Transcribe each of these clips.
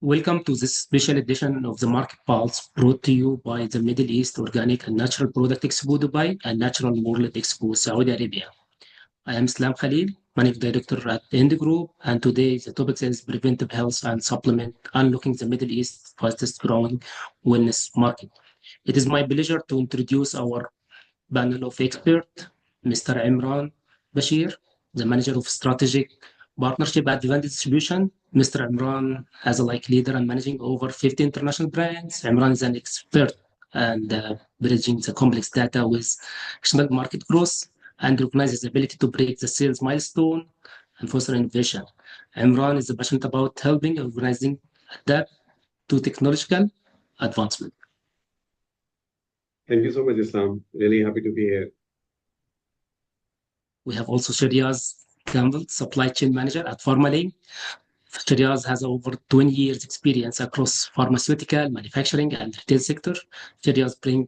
Welcome to this special edition of the Market Pulse brought to you by the Middle East Organic and Natural Product Expo Dubai and Natural World Expo Saudi Arabia. I am Islam Khalil, Managing Director at Ind Group, and today the topic is Preventive Health and Supplement, Unlocking the Middle East's fastest growing wellness market. It is my pleasure to introduce our panel of experts, Mr. Imran Bashir, the Manager of Strategic Partnership at Vivendi Distribution. Mr. Imran has a leader and managing over 50 international brands. Imran is an expert and bridging the complex data with external market growth and recognizes the ability to break the sales milestone and foster innovation. Imran is passionate about helping organizing adapt to technological advancement. Thank you so much, Islam. Really happy to be here. We have also Shiryaz Campbell, Supply Chain Manager at Pharmalane. Shiryaz has over 20 years experience across pharmaceutical, manufacturing, and retail sector. Shiryaz brings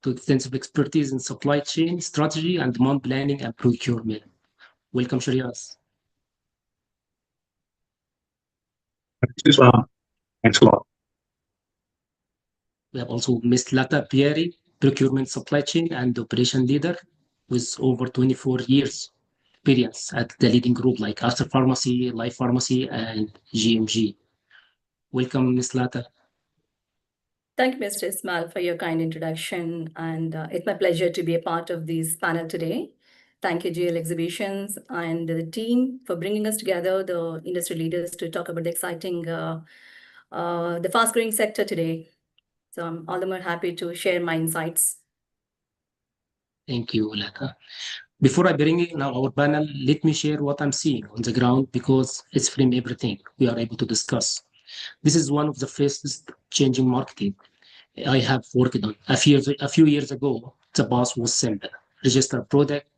to extensive expertise in supply chain strategy and demand planning and procurement. Welcome, Shiryaz. Thanks, Islam. Thanks a lot. We have also Ms. Lata Pieri, Procurement Supply Chain and Operation Leader with over 24 years experience at the leading group like Aster Pharmacy, Life Pharmacy, and GMG. Welcome, Ms. Lata. Thank you, Mr. Ismail, for your kind introduction. And it's my pleasure to be a part of this panel today. Thank you, GL Exhibitions and the team for bringing us together, the industry leaders, to talk about the exciting, the fast-growing sector today. So I'm all the more happy to share my insights. Thank you, Lata. Before I bring in our panel, let me share what I'm seeing on the ground because it's from everything we are able to discuss. This is one of the fastest changing marketing I have worked on. A few years ago, the path was simple. Register a product,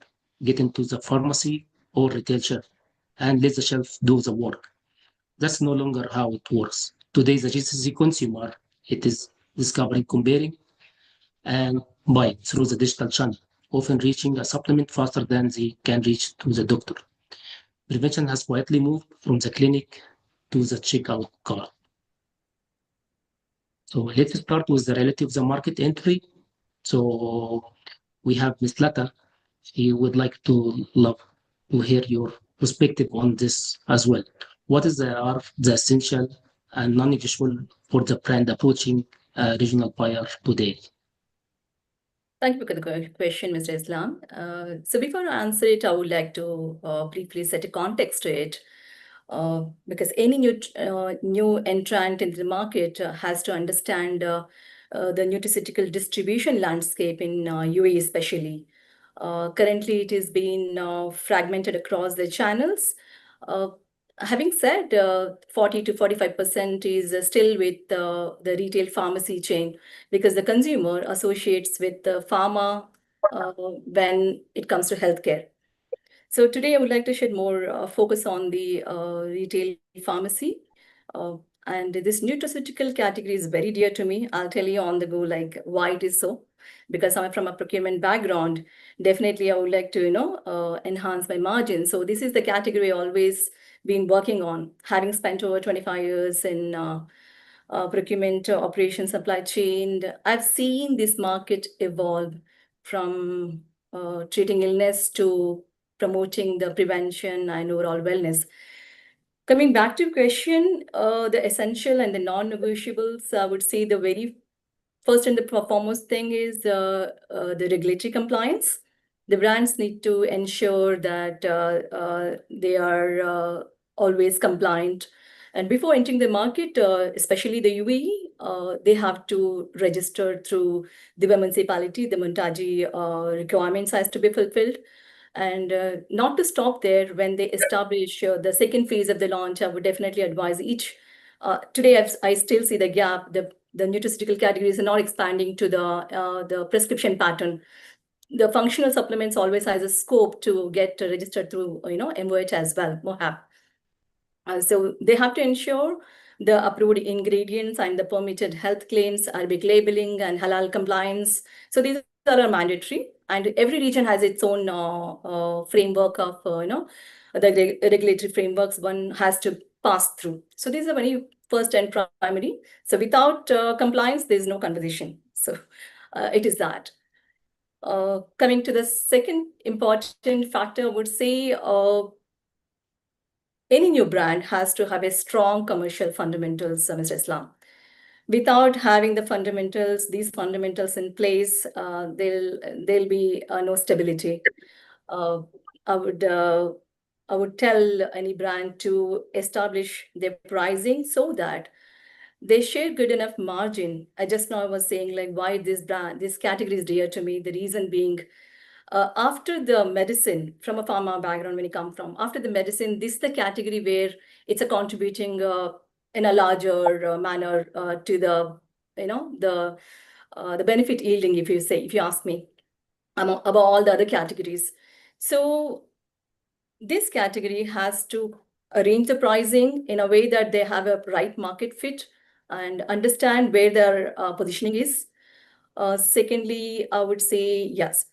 get into the pharmacy or retail shelf, and let the shelf do the work. That's no longer how it works. Today, the GCC consumer, it is discovering, comparing, and buying through the digital channel, often reaching a supplement faster than they can reach to the doctor. Prevention has quietly moved from the clinic to the checkout cart. So let's start with the reality of the market entry. So we have Ms. Lata. She would like to love to hear your perspective on this as well. What are the essential and non-negotiable for the brand approaching regional buyer today? Thank you for the question, Mr. Islam. So before I answer it, I would like to briefly set a context to it. Because any new entrant in the market has to understand the nutraceutical distribution landscape in UAE especially. Currently, it is being fragmented across the channels. Having said 40 to 45% is still with the retail pharmacy chain because the consumer associates with the pharma when it comes to healthcare. So today I would like to shed more focus on the retail pharmacy. And this nutraceutical category is very dear to me. I'll tell you on the go why it is so. Because I'm from a procurement background, definitely I would like to, enhance my margins. So this is the category I always been working on, having spent over 25 years in procurement, operations, supply chain. I've seen this market evolve from treating illness to promoting the prevention and overall wellness. Coming back to question, the essential and the non-negotiables, I would say the very first and the foremost thing is the regulatory compliance. The brands need to ensure that they are always compliant. And before entering the market, especially the UAE, they have to register through the municipality. The Montaji requirements has to be fulfilled. And not to stop there, when they establish the second phase of the launch, I would definitely advise each. Today, I still see the gap. The nutraceutical categories are not expanding to the prescription pattern. The functional supplements always has a scope to get registered through MOH as well, MOHAP. So they have to ensure the approved ingredients and the permitted health claims, Arabic labeling, and halal compliance. So these are mandatory, and every region has its own framework of the regulatory frameworks. One has to pass through. So these are very first and primary. So without compliance, there is no conversation. So it is that. Coming to the second important factor, I would say any new brand has to have a strong commercial fundamentals, Mr. Islam. Without having the fundamentals, these fundamentals in place, there'll be no stability. I would tell any brand to establish their pricing so that they share good enough margin. I just now was saying like why this category is dear to me. The reason being, after the medicine, from a pharma background when you come from, after the medicine, this is the category where it's a contributing in a larger manner to the benefit yielding, if you ask me, above all the other categories. So this category has to arrange the pricing in a way that they have a right market fit and understand where their positioning is. Secondly, I would say, yes,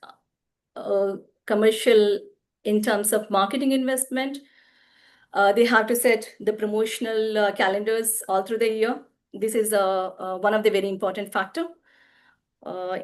commercial in terms of marketing investment, they have to set the promotional calendars all through the year. This is one of the very important factor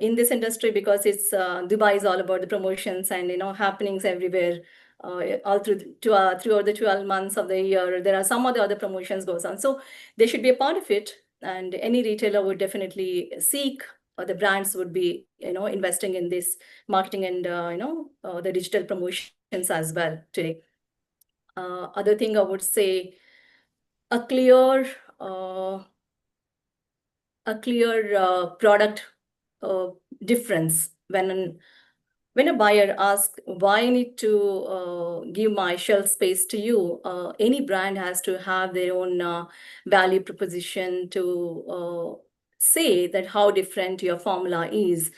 in this industry, because it's Dubai is all about the promotions and happenings everywhere. All throughout the 12 months of the year, there are some other promotions goes on. So they should be a part of it, and any retailer would definitely seek, or the brands would be investing in this marketing and the digital promotions as well today. Other thing I would say, a clear product difference. When a buyer asks why I need to give my shelf space to you, any brand has to have their own value proposition to say that how different your formula is.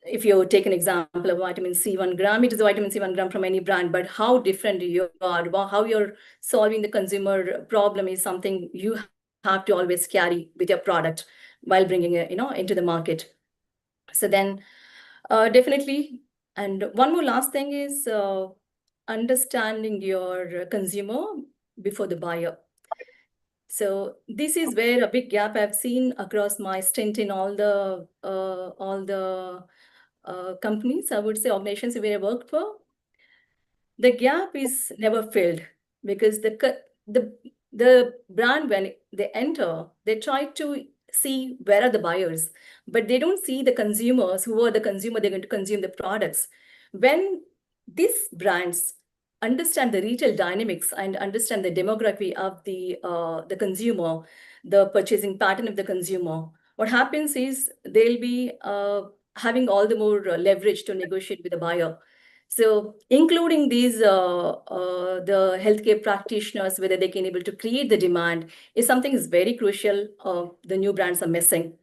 If you take an example of vitamin C 1 gram, it is a vitamin C 1 gram from any brand, but how different you are, how you're solving the consumer problem is something you have to always carry with your product while bringing it into the market. So then definitely. And one more last thing is understanding your consumer before the buyer. So this is where a big gap I've seen across my stint in all the companies, I would say organizations where I worked for. The gap is never filled because the brand, when they enter, they try to see where are the buyers, but they don't see the consumers, who are the consumer they're going to consume the products. When these brands understand the retail dynamics and understand the demography of the consumer, the purchasing pattern of the consumer, what happens is they'll be having all the more leverage to negotiate with the buyer. So including these, the healthcare practitioners, whether they can able to create the demand is something is very crucial. The new brands are missing.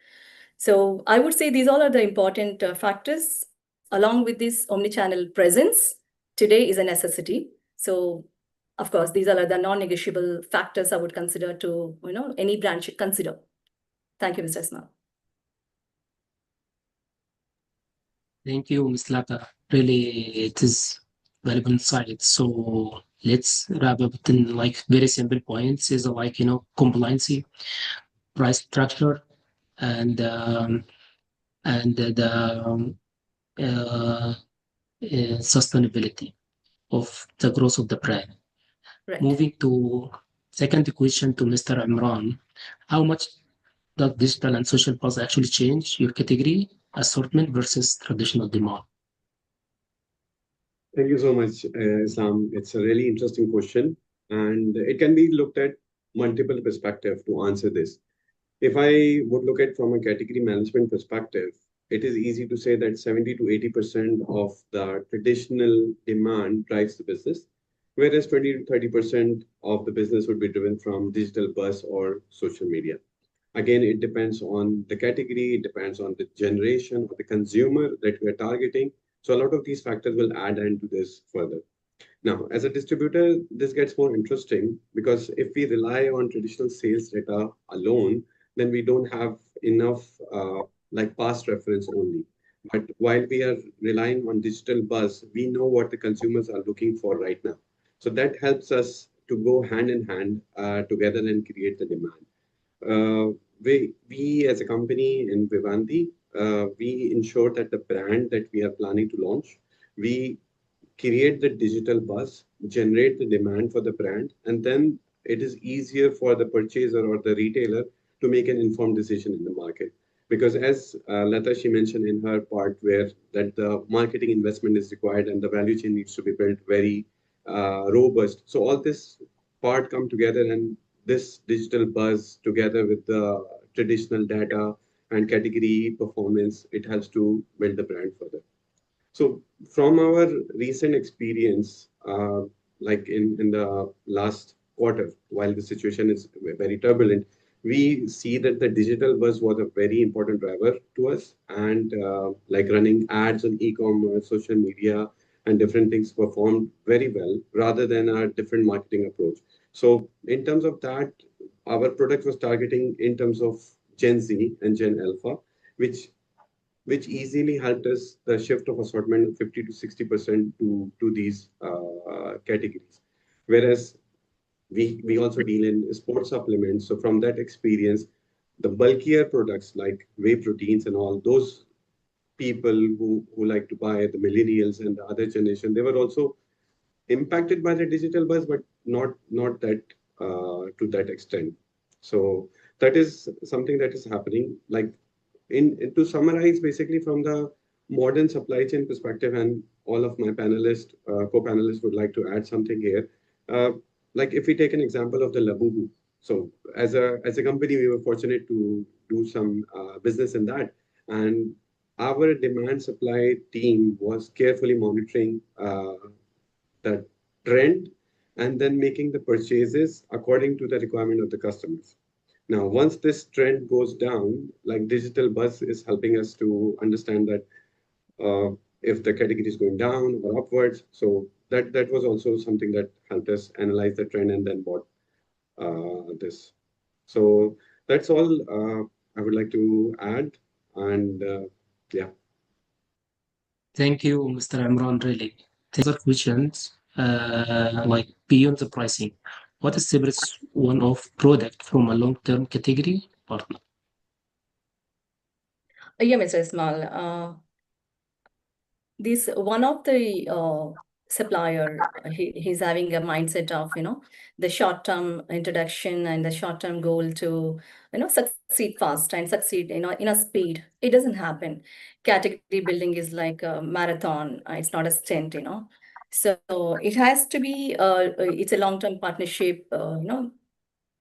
So I would say these all are the important factors. Along with this omnichannel presence, today is a necessity. So of course, these are the non-negotiable factors I would consider to, any brand should consider. Thank you, Mr. Ismail. Thank you, Ms. Lata. Really, it is valuable insight. So let's wrap up in very simple points. Is compliancy, price structure, and the sustainability of the growth of the brand. Right. Moving to second question to Mr. Imran, how much does digital and social buzz actually change your category assortment versus traditional demand? Thank you so much, Islam. It's a really interesting question, and it can be looked at multiple perspectives to answer this. If I would look at from a category management perspective, it is easy to say that 70 to 80% of the traditional demand drives the business, whereas 20 to 30% of the business would be driven from digital buzz or social media. Again, it depends on the category, it depends on the generation of the consumer that we are targeting. So a lot of these factors will add into this further. Now, as a distributor, this gets more interesting because if we rely on traditional sales data alone, then we don't have enough past reference only. But while we are relying on digital buzz, we know what the consumers are looking for right now. So that helps us to go hand in hand together and create the demand. We as a company in Vivanti, we ensure that the brand that we are planning to launch, we create the digital buzz, generate the demand for the brand, and then it is easier for the purchaser or the retailer to make an informed decision in the market. Because as Lata, she mentioned in her part where that the marketing investment is required and the value chain needs to be built very robust. So all this part come together, and this digital buzz together with the traditional data and category performance, it helps to build the brand further. So from our recent experience, like in the last quarter, while the situation is very turbulent, we see that the digital buzz was a very important driver to us, and like running ads on e-commerce, social media, and different things performed very well rather than a different marketing approach. So in terms of that, our product was targeting in terms of Gen Z and Gen Alpha, which easily helped us the shift of assortment of 50 to 60% to these categories. Whereas we also deal in sports supplements. So from that experience, the bulkier products like whey proteins and all those people who like to buy, the millennials and the other generation, they were also impacted by the digital buzz, but not that to that extent. So that is something that is happening. Like to summarize, basically from the modern supply chain perspective, and all of my panelists, co-panelists would like to add something here. Like if we take an example of the Labubu. So as a company, we were fortunate to do some business in that, and our demand supply team was carefully monitoring the trend and then making the purchases according to the requirement of the customers. Now, once this trend goes down, like digital buzz is helping us to understand that if the category is going down or upwards. So that was also something that helped us analyze the trend and then bought this. So that's all I would like to add. And yeah. Thank you, Mr. Imran, really. Other questions, like beyond the pricing, what separates one of product from a long-term category partner? Yeah, Mr. Ismail, this one of the supplier, he's having a mindset of, the short-term introduction and the short-term goal to, succeed fast and succeed, in a speed. It doesn't happen. Category building is like a marathon. It's not a stint, So it has to be, it's a long-term partnership,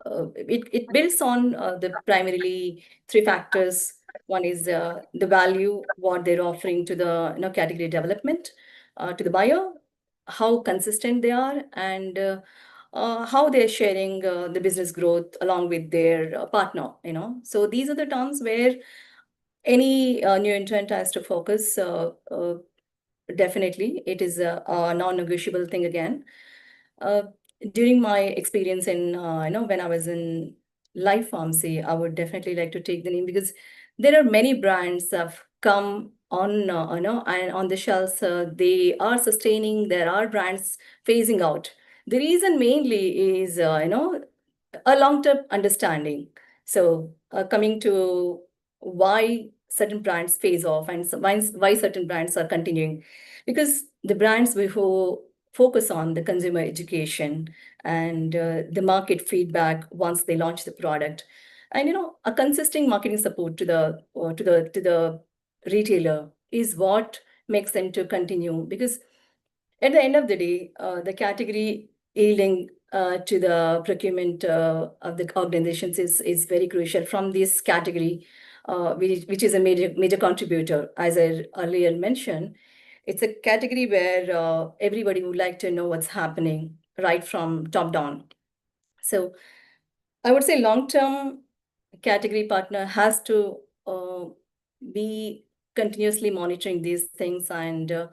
it builds on the primarily three factors. One is the value, what they're offering to the category development, to the buyer, how consistent they are, and how they're sharing the business growth along with their partner. So these are the terms where any new entrant has to focus. Definitely, it is a non-negotiable thing again. During my experience in, when I was in life pharmacy, I would definitely like to take the name because there are many brands that have come on, and on the shelves. They are sustaining. There are brands phasing out. The reason mainly is, a long-term understanding. So coming to why certain brands phase off and why certain brands are continuing, because the brands who focus on the consumer education and the market feedback once they launch the product, and a consistent marketing support to the retailer is what makes them to continue. Because at the end of the day, the category yielding to the procurement of the organizations is very crucial from this category, which is a major contributor. As I earlier mentioned, it's a category where everybody would like to know what's happening right from top down. So I would say long-term category partner has to be continuously monitoring these things and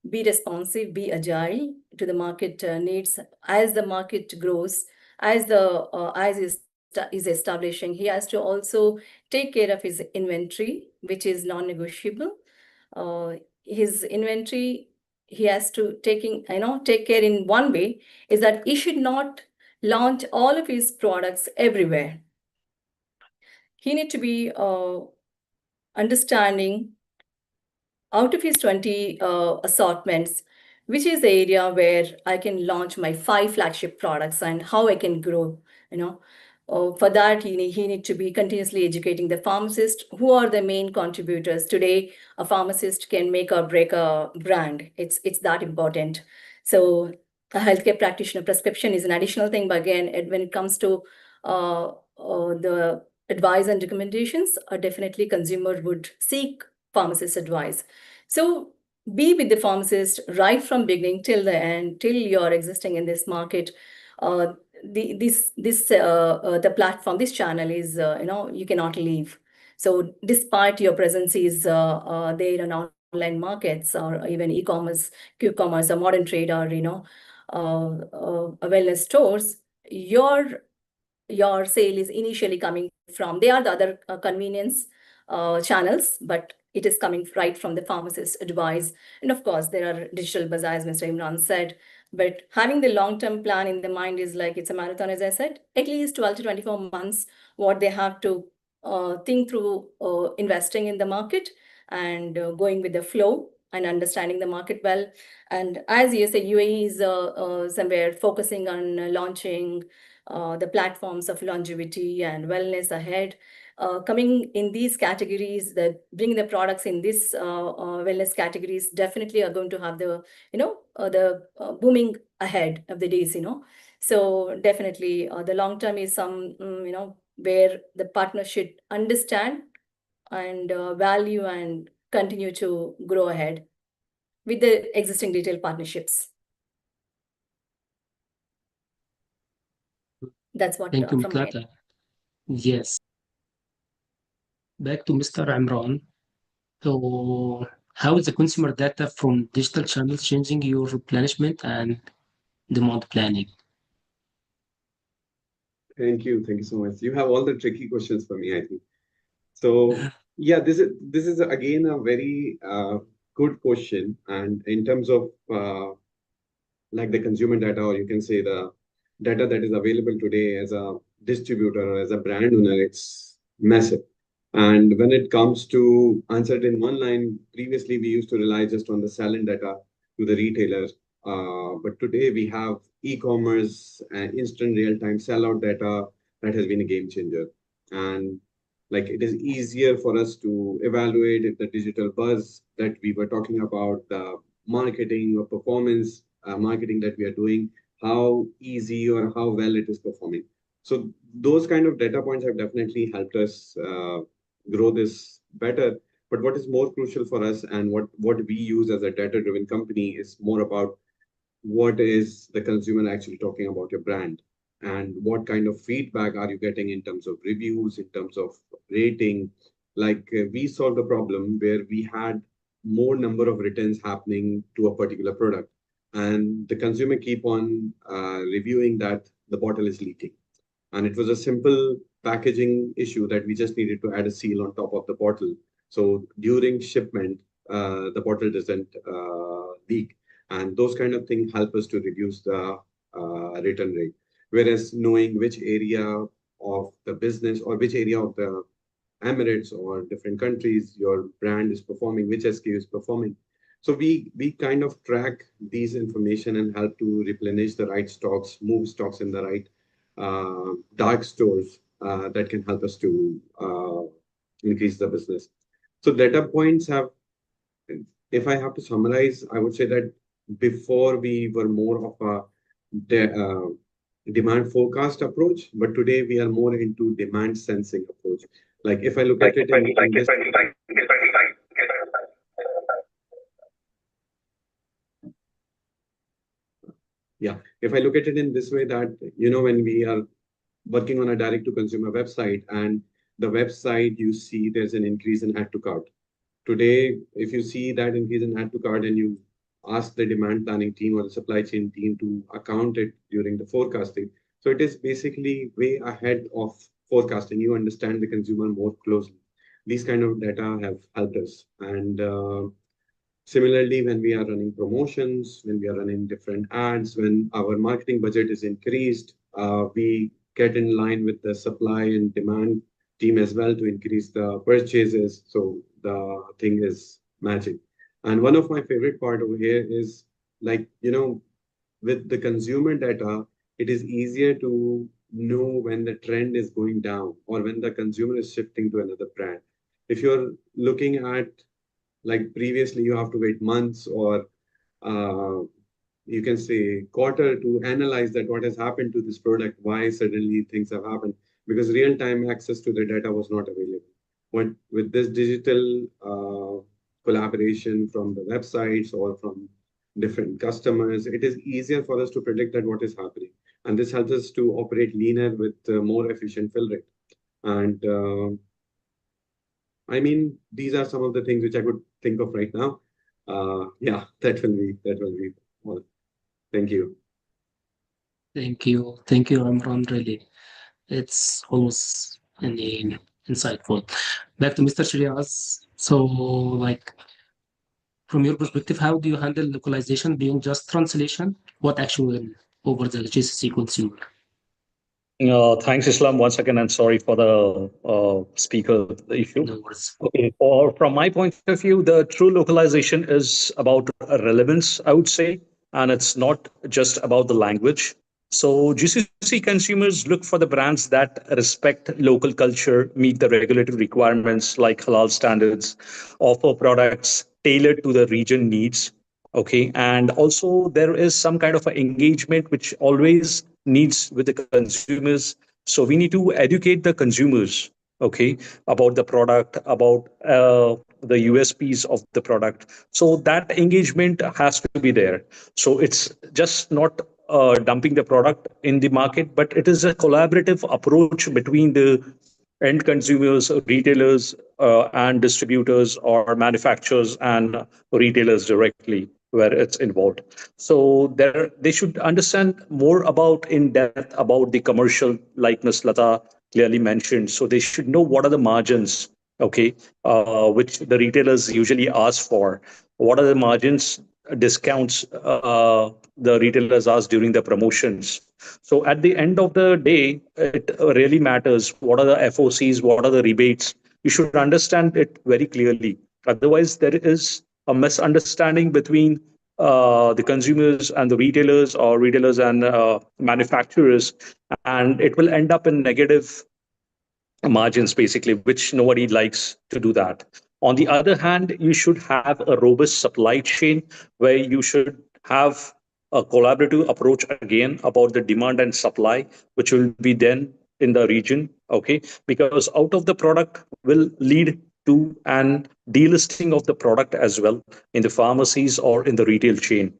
be responsive, be agile to the market needs. As the market grows, as is establishing, he has to also take care of his inventory, which is non-negotiable. His inventory he has to take care in one way is that he should not launch all of his products everywhere. He need to be understanding out of his 20 assortments, which is the area where I can launch my 5 flagship products and how I can grow, you know. For that, he need to be continuously educating the pharmacist, who are the main contributors. Today, a pharmacist can make or break a brand. It's that important. So a healthcare practitioner prescription is an additional thing, but again, when it comes to the advice and recommendations, definitely consumer would seek pharmacist advice. So be with the pharmacist right from beginning till the end, till you're existing in this market. The platform, this channel is you cannot leave. So despite your presence is there in online markets or even e-commerce, q-commerce, or modern trade, or wellness stores, your sale is initially coming from, they are the other convenience channels, but it is coming right from the pharmacist advice. And of course, there are digital bazaar, as Mr. Imran said. But having the long-term plan in the mind is like it's a marathon, as I said, at least 12 to 24 months, what they have to think through investing in the market and going with the flow and understanding the market well. And as you say, UAE is somewhere focusing on launching the platforms of longevity and wellness ahead. Coming in these categories, that bringing the products in this wellness categories definitely are going to have the booming ahead of the days. So definitely the long term is some where the partner should understand and value and continue to grow ahead with the existing retail partnerships. That's what Thank you, from my end. Mitlata. Yes. Back to Mr. Imran. So, how is the consumer data from digital channels changing your replenishment and demand planning? Thank you. Thank you so much. You have all the tricky questions for me, I think. So yeah, this is again a very good question. And in terms of like the consumer data, or you can say the data that is available today as a distributor or as a brand owner, it's massive. And when it comes to answer it in one line, previously we used to rely just on the sell-in data to the retailers. But today we have e-commerce and instant real-time sell-out data that has been a game changer. And like it is easier for us to evaluate if the digital buzz that we were talking about, the marketing or performance marketing that we are doing, how easy or how well it is performing. So those kind of data points have definitely helped us grow this better. But what is more crucial for us and what we use as a data-driven company is more about what is the consumer actually talking about your brand, and what kind of feedback are you getting in terms of reviews, in terms of rating. Like we solved a problem where we had more number of returns happening to a particular product, and the consumer keep on reviewing that the bottle is leaking. And it was a simple packaging issue that we just needed to add a seal on top of the bottle. So during shipment, the bottle doesn't leak. And those kind of things help us to reduce the return rate. Whereas knowing which area of the business or which area of the Emirates or different countries your brand is performing, which SKU is performing. So we kind of track these information and help to replenish the right stocks, move stocks in the right dark stores that can help us to increase the business. So data points have, if I have to summarize, I would say that before we were more of a demand forecast approach, but today we are more into demand sensing approach. Like if I look at it in this, yeah, if I look at it in this way, that when we are working on a direct to consumer website, and the website, you see there's an increase in add to cart. Today, if you see that increase in add to cart and you ask the demand planning team or the supply chain team to account it during the forecasting, so it is basically way ahead of forecasting. You understand the consumer more closely. These kind of data have helped us. And Similarly, when we are running promotions, when we are running different ads, when our marketing budget is increased, we get in line with the supply and demand team as well to increase the purchases. So the thing is matching. And one of my favorite part over here is like, with the consumer data, it is easier to know when the trend is going down or when the consumer is shifting to another brand. If you're looking at like previously, you have to wait months or uh, you can say quarter to analyze that what has happened to this product, why suddenly things have happened, because real-time access to the data was not available. With this digital collaboration from the websites or from different customers, it is easier for us to predict that what is happening. And this helps us to operate leaner with more efficient fill rate. And I mean, these are some of the things which I could think of right now. Yeah, that will be all. Thank you. Thank you, Imran. Really, it's always any insightful. Back to Mr. Shiraz. So, like, from your perspective, how do you handle localization beyond just translation? What action over the GCC consumer? Thanks, Islam. Once again, I'm sorry for the speaker issue. No worries. Okay, or from my point of view, the true localization is about relevance, I would say, and it's not just about the language. So GCC consumers look for the brands that respect local culture, meet the regulatory requirements like halal standards, offer products tailored to the region needs. Okay, and also there is some kind of an engagement which always needs with the consumers. So we need to educate the consumers, okay, about the product, about the USPs of the product. So that engagement has to be there. So it's just not dumping the product in the market, but it is a collaborative approach between the end consumers, retailers, and distributors or manufacturers and retailers directly where it's involved. So there, they should understand more about in depth about the commercial, like Ms. Lata clearly mentioned. So they should know what are the margins, okay, which the retailers usually ask for. What are the margins, discounts the retailers ask during the promotions. So at the end of the day, it really matters. What are the FOCs? What are the rebates? You should understand it very clearly. Otherwise, there is a misunderstanding between the consumers and the retailers, or retailers and manufacturers, and it will end up in negative margins basically, which nobody likes to do that. On the other hand, you should have a robust supply chain where you should have a collaborative approach again about the demand and supply, which will be then in the region, okay, because out of the product will lead to an delisting of the product as well in the pharmacies or in the retail chain.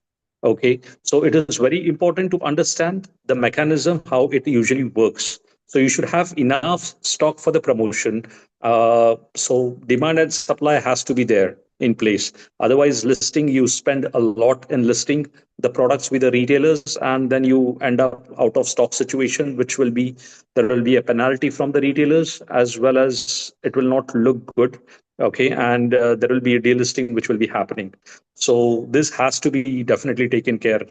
Okay, so it is very important to understand the mechanism, how it usually works. So you should have enough stock for the promotion. So demand and supply has to be there in place. Otherwise, listing, you spend a lot in listing the products with the retailers, and then you end up out of stock situation, which will be, there will be a penalty from the retailers, as well as it will not look good. Okay, and there will be a delisting which will be happening. So this has to be definitely taken care,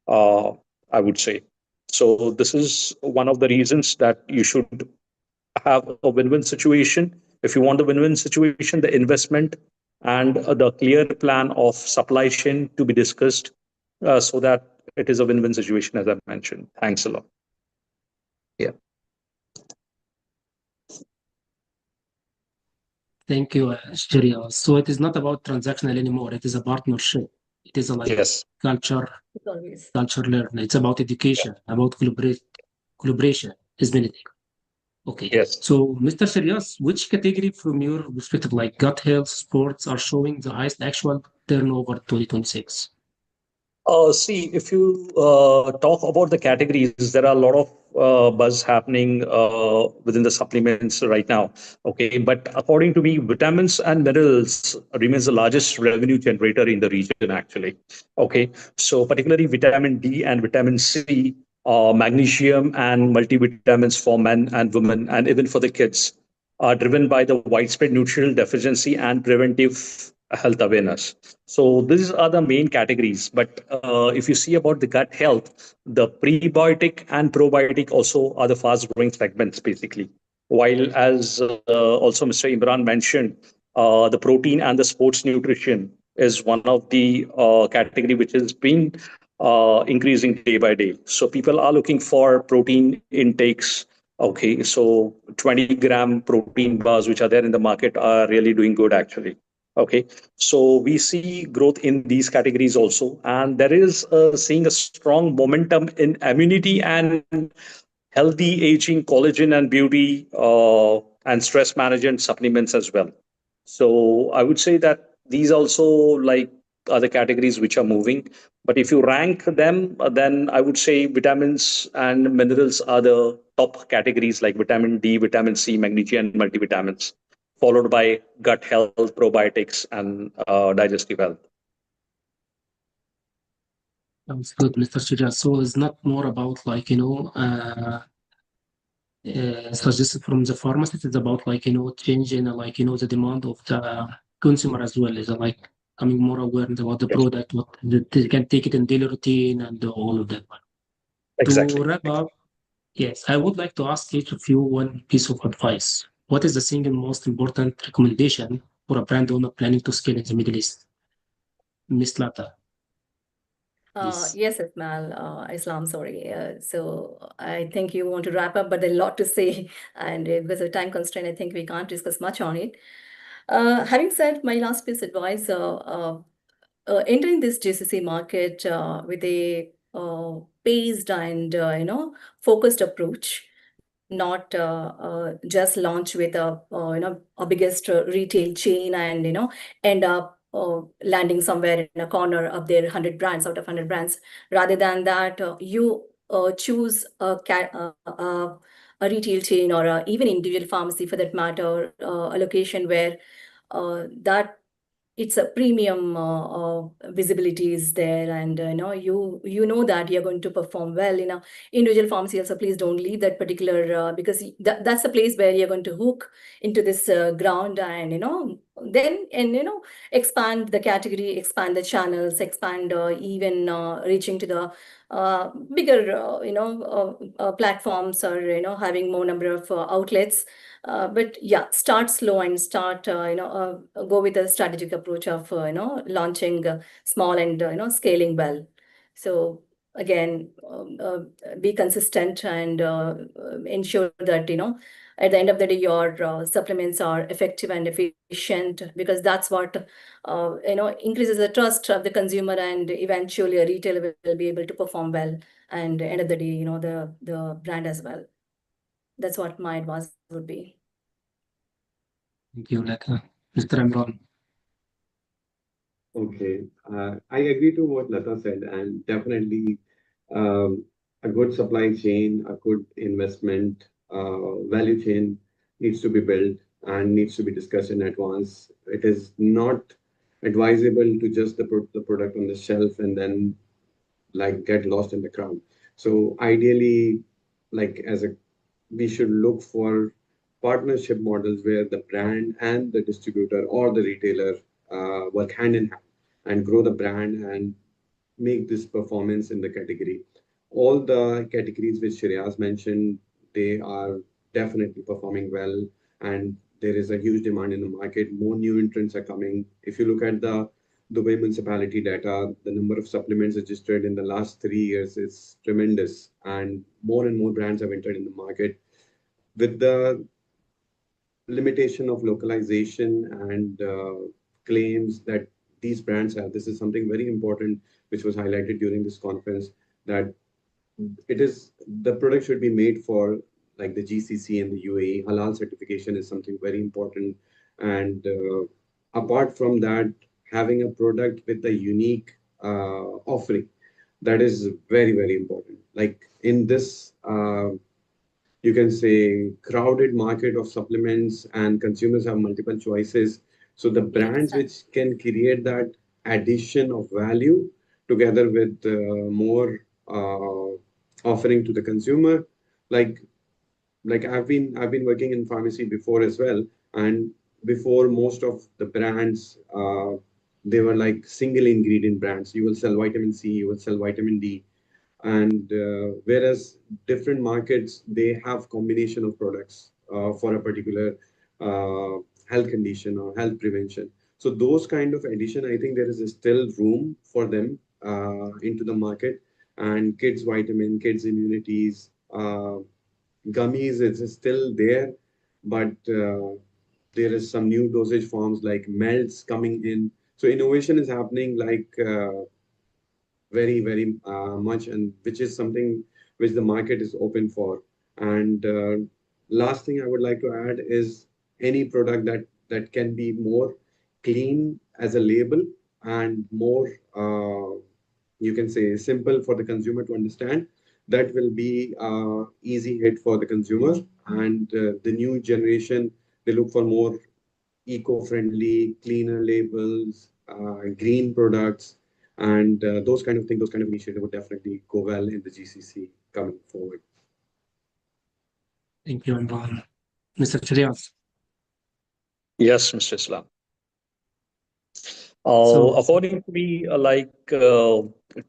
uh, I would say. So this is one of the reasons that you should have a win-win situation. If you want the win-win situation, the investment and the clear plan of supply chain to be discussed, so that it is a win-win situation, as I mentioned. Thanks a lot. Yeah. Thank you, Sharia. So it is not about transactional anymore. It is a partnership. It is a like Yes. culture, It's always. culture learn. It's about education, about collaboration. Is many things. Okay. Yes. So, Mr. Sharias, which category from your perspective, like gut health, sports, are showing the highest actual turnover 2026? See, if you talk about the categories, there are a lot of buzz happening within the supplements right now. Okay, but according to me, vitamins and minerals remains the largest revenue generator in the region, actually. Okay, so particularly vitamin D and vitamin C, magnesium and multivitamins for men and women, and even for the kids, are driven by the widespread nutritional deficiency and preventive health awareness. So these are the main categories. But if you see about the gut health, the prebiotic and probiotic also are the fast growing segments basically. While as also Mr. Imran mentioned, the protein and the sports nutrition is one of the category which has been increasing day by day. So people are looking for protein intakes. Okay, so 20-gram protein bars which are there in the market are really doing good actually. Okay, so we see growth in these categories also, and there is seeing a strong momentum in immunity and healthy aging, collagen and beauty, and stress management supplements as well. So I would say that these also like are the categories which are moving. But if you rank them, then I would say vitamins and minerals are the top categories like vitamin D, vitamin C, magnesium, and multivitamins, followed by gut health, probiotics, and digestive health. Sounds good, Mr. Shuja. So it's not more about like, suggested from the pharmacist. It's about like, changing like, the demand of the consumer as well. Is like becoming more aware about the Yes, product, what they can take it in daily routine and all of that. To exactly. wrap up, yes, I would like to ask each of you one piece of advice. What is the single most important recommendation for a brand owner planning to scale in the Middle East? Miss Lata, please. Yes, Ismail, Islam, sorry. So I think you want to wrap up, but there's a lot to say. And because of time constraint, I think we can't discuss much on it. Having said my last piece of advice, entering this GCC market with a paced and focused approach, not just launch with a biggest retail chain and end up landing somewhere in a corner of their 100 brands out of 100 brands. Rather than that, you choose a retail chain or even individual pharmacy for that matter, a location where that it's a premium visibility is there, and you know that you're going to perform well in a individual pharmacy. Also, please don't leave that particular because that's the place where you're going to hook into this ground, and then expand the category, expand the channels, expand even reaching to the bigger platforms, or having more number of outlets. But yeah, start slow and start, go with a strategic approach of, launching small and, scaling well. So again, be consistent and ensure that, at the end of the day, your supplements are effective and efficient, because that's what, increases the trust of the consumer, and eventually a retailer will be able to perform well. And end of the day, the brand as well. That's what my advice would be. Thank you, Lata. Mr. Imran. Okay, I agree to what Lata said, and definitely a good supply chain, a good investment value chain needs to be built and needs to be discussed in advance. It is not advisable to just the product on the shelf and then like get lost in the crowd. So ideally, like as a we should look for partnership models where the brand and the distributor or the retailer work hand in hand and grow the brand and make this performance in the category. All the categories which Shreyas mentioned, they are definitely performing well, and there is a huge demand in the market. More new entrants are coming. If you look at the Dubai municipality data, the number of supplements registered in the last 3 years is tremendous, and more brands have entered in the market. With the limitation of localization and claims that these brands have, this is something very important which was highlighted during this conference, that it is the product should be made for like the GCC and the UAE. Halal certification is something very important, and apart from that, having a product with a unique offering, that is very important. Like in this you can say crowded market of supplements, and consumers have multiple choices, so the brands Yes. which can create that addition of value together with more offering to the consumer, like I've been working in pharmacy before as well, and before most of the brands, they were like single ingredient brands. You will sell vitamin C, you will sell vitamin D, and whereas different markets, they have combination of products for a particular uh, health condition or health prevention. So those kind of addition, I think there is still room for them into the market. And kids vitamin, kids immunities, gummies is still there, but there is some new dosage forms like melts coming in. So innovation is happening like very much, and which is something which the market is open for. And last thing I would like to add is any product that can be more clean as a label and more you can say simple for the consumer to understand, that will be easy hit for the consumer. And the new generation, they look for more eco-friendly, cleaner labels, green products, and those kind of things, those kind of initiatives would definitely go well in the GCC coming forward. Thank you, Imran. Mr. Shiryaz. Yes, Mr. Islam. So, According to me,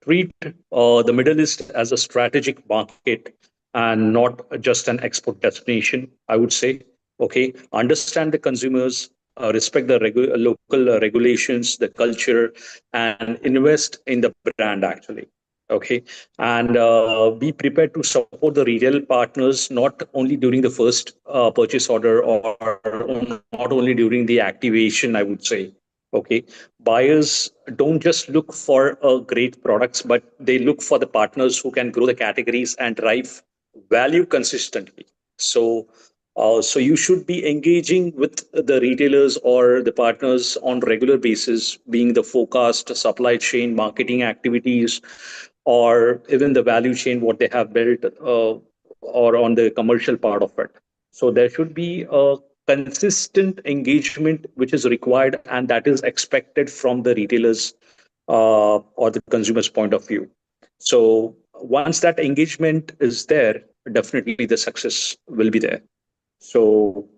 treat the Middle East as a strategic market and not just an export destination, I would say. Okay, understand the consumers, respect the local regulations, the culture, and invest in the brand actually. Okay, and be prepared to support the retail partners not only during the first purchase order or not only during the activation, I would say. Okay, buyers don't just look for great products, but they look for the partners who can grow the categories and drive value consistently. So you should be engaging with the retailers or the partners on regular basis, being the forecast, supply chain, marketing activities, or even the value chain, what they have built, or on the commercial part of it. So there should be a consistent engagement which is required and that is expected from the retailers or the consumer's point of view. So once that engagement is there, definitely the success will be there. So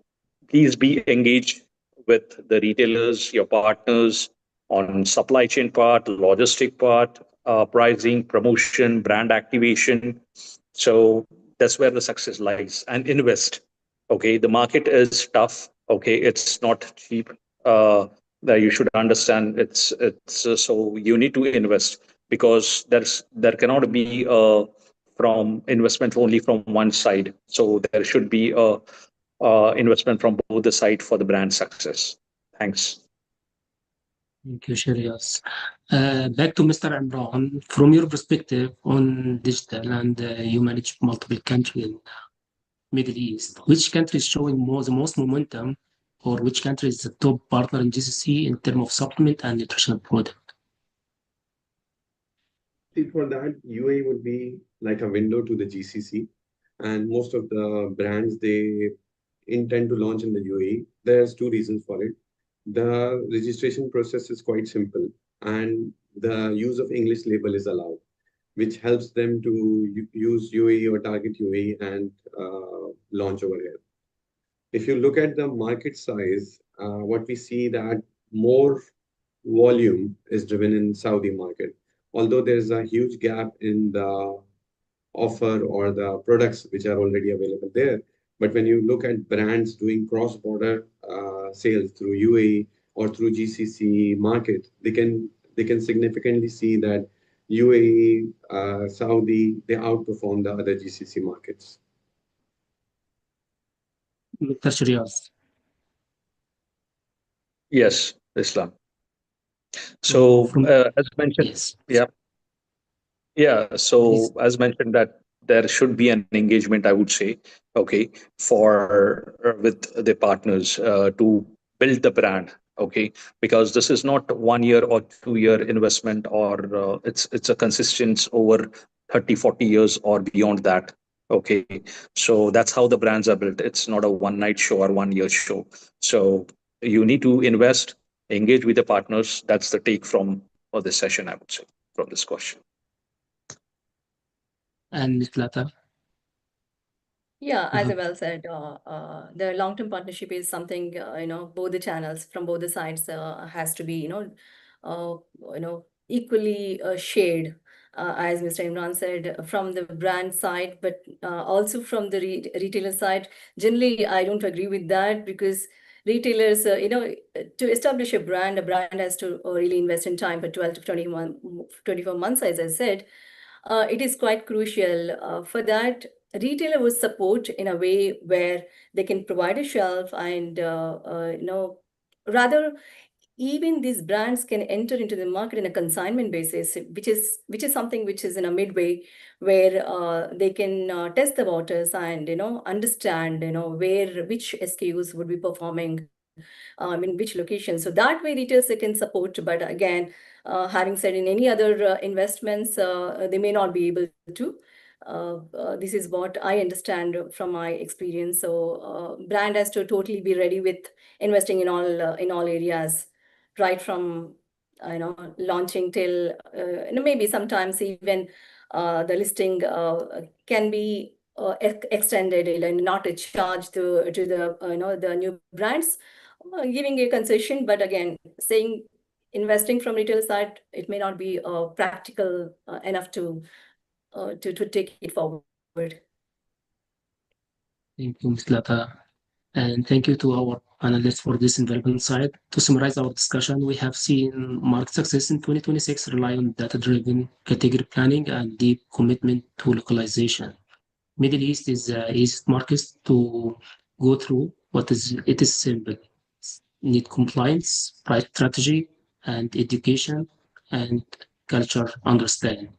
please be engaged with the retailers, your partners on supply chain part, logistic part, pricing, promotion, brand activation. So that's where the success lies. And invest. Okay, the market is tough. Okay, it's not cheap. That you should understand. It's so you need to invest because there cannot be from investment only from one side. So there should be a investment from both the side for the brand success. Thanks. thank you, Shiryaz. Back to Mr. Imran. From your perspective on digital, and you manage multiple countries in Middle East, which country is showing the most momentum, or which country is the top partner in GCC in terms of supplement and nutritional product? See, for that, UAE would be like a window to the GCC, and most of the brands they intend to launch in the UAE. There's two reasons for it. The registration process is quite simple, and the use of English label is allowed, which helps them to use UAE or target UAE and launch over here. If you look at the market size, what we see that more volume is driven in Saudi market. Although there's a huge gap in the offer or the products which are already available there, but when you look at brands doing cross-border sales through UAE or through GCC market, they can significantly see that UAE, Saudi, they outperform the other GCC markets. Mr. Shiryaz. Yes, Islam. So, So from as mentioned, yes, yeah. Yeah, please. so as mentioned that there should be an engagement, I would say, okay, for with the partners to build the brand, okay, because this is not 1 year or 2 year investment, or it's a consistent over 30, 40 years or beyond that. Okay, so that's how the brands are built. It's not a one night show or 1 year show. So you need to invest, engage with the partners. That's the take from this session, I would say, from this question. And Nicolata. Yeah, as I well said, the long-term partnership is something, both the channels from both the sides has to be, uh, equally shared, as Mr. Imran said, from the brand side, but also from the retailer side. Generally, I don't agree with that because retailers, to establish a brand has to really invest in time for 12 to 24 months, as I said. It is quite crucial for that retailer would support in a way where they can provide a shelf and rather even these brands can enter into the market in a consignment basis, which is something which is in a midway where they can test the waters and understand where which SKUs would be performing in which location. So that way retailers they can support. But again, having said in any other investments, they may not be able to. This is what I understand from my experience. So brand has to totally be ready with investing in all areas, right from launching till maybe sometimes even the listing can be extended and not a charge to the the new brands, giving a concession. But again, saying investing from retail side, it may not be practical enough to take it forward. Thank you, Ms. Lata. And thank you to our panelists for this invaluable insight. To summarize our discussion, we have seen market success in 2026 rely on data-driven category planning and deep commitment to localization. Middle East is easiest markets to go through. It is simple. Need compliance, price strategy, and education and culture understanding.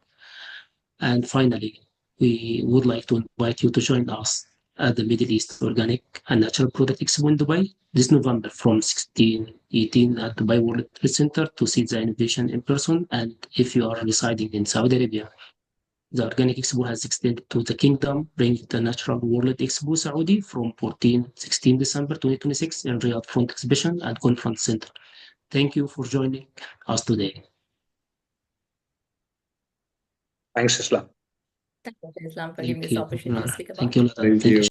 And finally, we would like to invite you to join us at the Middle East Organic and Natural Product Expo in Dubai this November from 16-18 at Dubai World Trade Center to see the innovation in person. And if you are residing in Saudi Arabia, the Organic Expo has extended to the kingdom, bringing the Natural World Expo Saudi from 14-16 December 2026 in Riyadh Front Exhibition and Conference Center. Thank you for joining us today. Thanks, Islam. Thank you, Islam, for Thank giving this you. opportunity to speak about. Thank you. Thank Thank you. you.